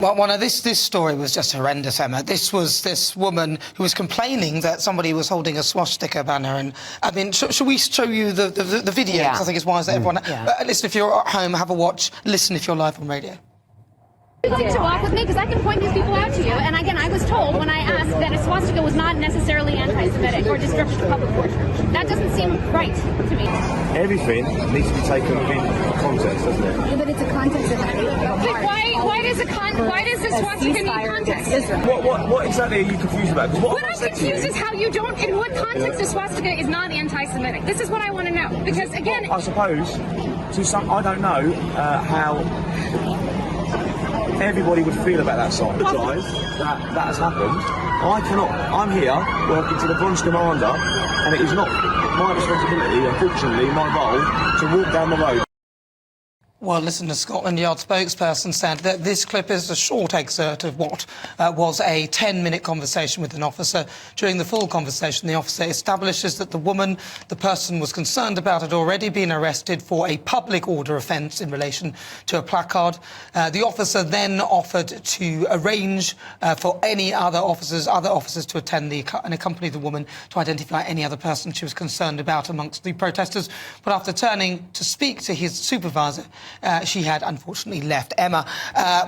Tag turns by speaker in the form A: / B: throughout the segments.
A: Well, no, this story was just horrendous, Emma. This was this woman who was complaining that somebody was holding a swastika banner, and I mean, should we show you the video?
B: Yeah.
A: Because I think it's wise that everyone. Listen if you're at home, have a watch. Listen if you're live on radio.
C: You need to walk with me because I can point these people out to you. And again, I was told when I asked that a swastika was not necessarily anti-Semitic or disruptive of public order. That doesn't seem right to me.
D: Everything needs to be taken in context, doesn't it?
C: Yeah, but it's a context event. But why does the swastika need context?
D: What exactly are you confused about?
C: What I'm confused is how you don't, in what context a swastika is not anti-Semitic. This is what I want to know. Because again,
D: I suppose to some, I don't know how everybody would feel about that sign. That has happened. I'm here working to the branch commander, and it is not my responsibility, unfortunately, my role, to walk down the road.
A: Well, listen, the Scotland Yard spokesperson said that this clip is a short excerpt of what was a 10-minute conversation with an officer. During the full conversation, the officer establishes that the person was concerned about, had already been arrested for a public order offence in relation to a placard. The officer then offered to arrange for any other officers to attend and accompany the woman to identify any other person she was concerned about amongst the protesters. But after turning to speak to his supervisor, she had unfortunately left. Emma, it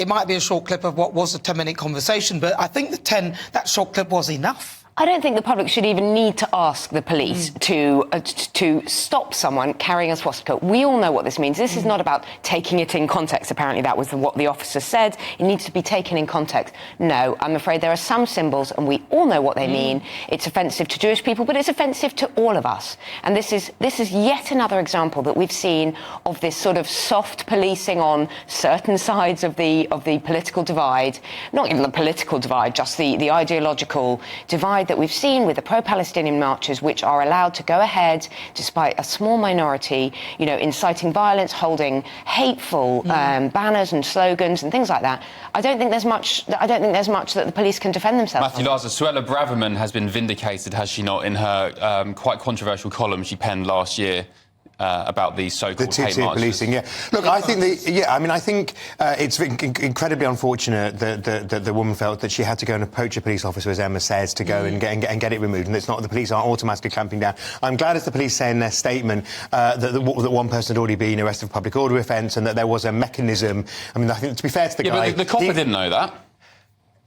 A: might be a short clip of what was a 10-minute conversation, but I think that short clip was enough.
B: I don't think the public should even need to ask the police to stop someone carrying a swastika. We all know what this means. This is not about taking it in context. Apparently that was what the officer said. It needs to be taken in context. No, I'm afraid there are some symbols, and we all know what they mean. It's offensive to Jewish people, but it's offensive to all of us. And this is yet another example that we've seen of this sort of soft policing on certain sides of the political divide. Not even the political divide, just the ideological divide that we've seen with the pro-Palestinian marches, which are allowed to go ahead despite a small minority, inciting violence, holding hateful banners and slogans and things like that. I don't think there's much that the police can defend themselves.
E: Matthew Larser, Suella Braverman has been vindicated, has she not, in her quite controversial column she penned last year about these so-called hate marches.
F: Policing, yeah. Look, I think it's incredibly unfortunate that the woman felt that she had to go and approach a police officer, as Emma says, to go and get it removed, and it's not the police aren't automatically clamping down. I'm glad, as the police say in their statement, that one person had already been arrested for public order offence, and that there was a mechanism. I mean, I think, to be fair to the guy...
E: but the copper didn't know that.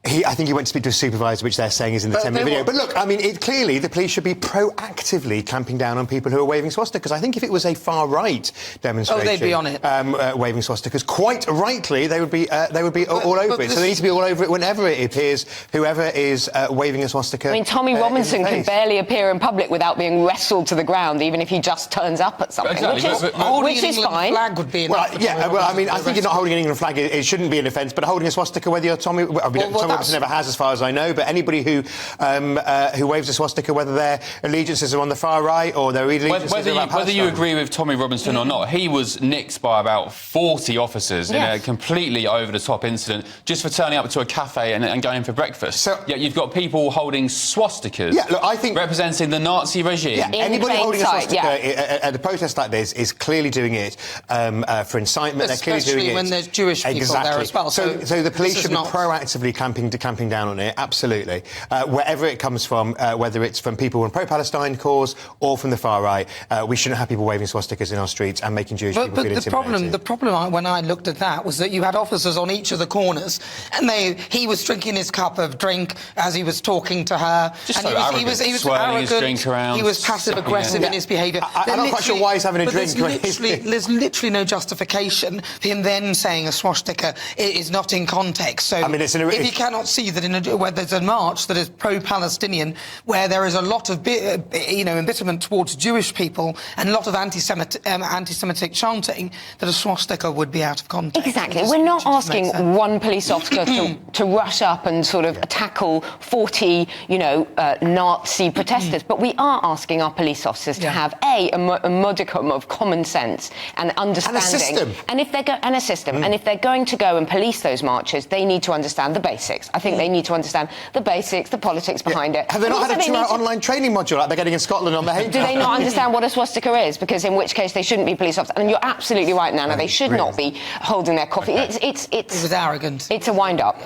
F: I think he went to speak to a supervisor, which they're saying is in the 10-minute video. But look, I mean, clearly the police should be proactively clamping down on people who are waving swastikas. Because I think if it was a far-right demonstration...
A: they'd be on it.
F: Waving swastikas, quite rightly, they would be all over it. So they need to be all over it whenever it appears, whoever is waving a swastika...
B: I mean, Tommy Robinson can barely appear in public without being wrestled to the ground, even if he just turns up at something, which is fine.
A: Flag would be enough.
F: I mean, I think you're not holding an England flag. It shouldn't be an offence, but holding a swastika, whether you're Tommy... Tommy Robinson never has, as far as I know, but anybody who waves a swastika, whether their allegiances are on the far right or their allegiances are about Palestine.
E: Whether you agree with Tommy Robinson or not, he was nicked by about 40 officers in a completely over-the-top incident just for turning up to a cafe and going for breakfast. So, yet you've got people holding swastikas representing the Nazi regime.
F: Yeah, anybody holding a swastika at a protest like this is clearly doing it for incitement. They're clearly doing it.
A: When there's Jewish people there as well.
F: So the police should be proactively clamping down on it, absolutely. Wherever it comes from, whether it's from people in pro-Palestine cause or from the far right, we shouldn't have people waving swastikas in our streets and making Jewish people feel intimidated.
A: The problem when I looked at that was that you had officers on each of the corners, and he was drinking his cup of drink as he was talking to her.
E: He was
A: arrogant.
E: His drink around,
A: he was passive-aggressive in his behaviour.
F: I'm not quite sure why he's having a drink.
A: There's literally no justification for him then saying a swastika is not in context. So, I mean, if he cannot see that where there's a march that is pro-Palestinian, where there is a lot of embitterment towards Jewish people and a lot of anti-Semitic chanting, that a swastika would be out of context.
B: Exactly. We're not asking one police officer to rush up and sort of tackle 40, Nazi protesters, but we are asking our police officers to have a modicum of common sense and understanding,
F: and a system.
B: And if they're going to go and police those marches, they need to understand the basics. politics. I think they need to understand the basics, the politics behind it.
F: Have they not
B: And
F: had a
B: also
F: 2-hour online training module like they're getting in Scotland on the hate?
B: Do they not understand what a swastika is? Because in which case they shouldn't be police officers. And you're absolutely right, Nana. They should not be holding their coffee.
A: It was arrogant.
B: It's a wind-up.